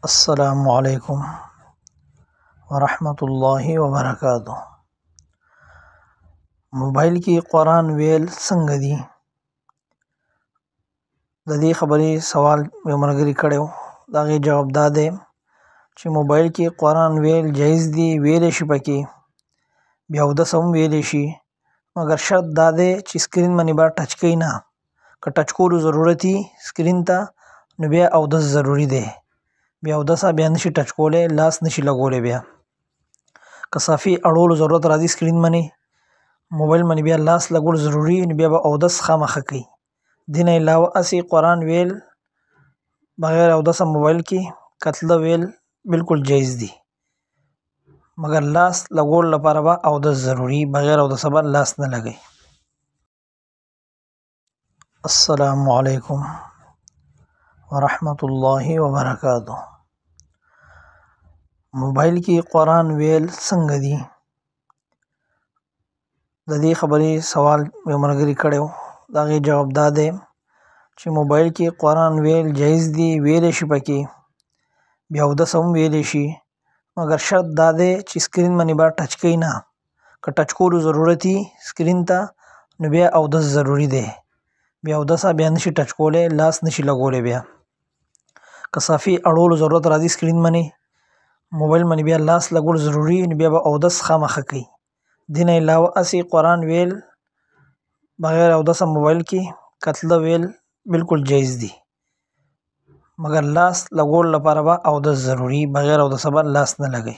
अस्सलामुअलैकुम वरहमतुल्लाहि वबरकातुह। मोबाइल की कुरान वेल څنګه دي؟ د دې خبرې سوال یو ملګري کړو. دا غي جواب دا دی چې موبایل کې قرآن ویل جایز دي، ویل شي پکې، بیا اودس هم ویل شي، مګر شرط دا دی چې سکرین باندې با ټچ کړئ نه. که ټچ کولو ضرورت وي سکرین ته نو بیا اودس ضروری دی. بیا اودس بیا نشي ټچ کولی، لاس نشي لګولی. بیا که صافي اړولو ضرورت راځي سکرین باندې، موبایل باندې بیا لاس لګول ضروری، نو بیا به اودس خامخا کوي. دین علاوه اسی قرآن ویل بغیر اودس موبایل کې کتل ویل بالکل جایز دي، مګر لاس لګول لپاره به اودس ضروری، بغیر اودس به لاس نه لګي. السلام علیکم ورحمت الله وبرکاتہ. موبایل کې قرآن ویل څنګه دي؟ د دې خبرې سوال یو ملګري کړو. دا غي جواب دا دی چې موبایل کې قرآن ویل جایز دي، ویل شي پکې، بیا اودس هم ویل شي، مګر شرط دا دی چې سکرین باندې با ټچ کړئ نه. که ټچ کولو ضرورت وي سکرین ته نو بیا اودس ضروری دی. بیا اودس بیا نشي ټچ کولی، لاس نشي لګولی. بیا که صافي اړولو ضرورت راځي سکرین باندې، موبایل باندې بیا لاس لګول ضروری، نو بیا به اودس خامخا کوي. دین علاوه اسی قرآن ویل بغیر اودس موبایل کې کتل ویل بالکل جایز دي، مګر لاس لګول لپاره به اودس ضروری، بغیر اودس به لاس نه لګي.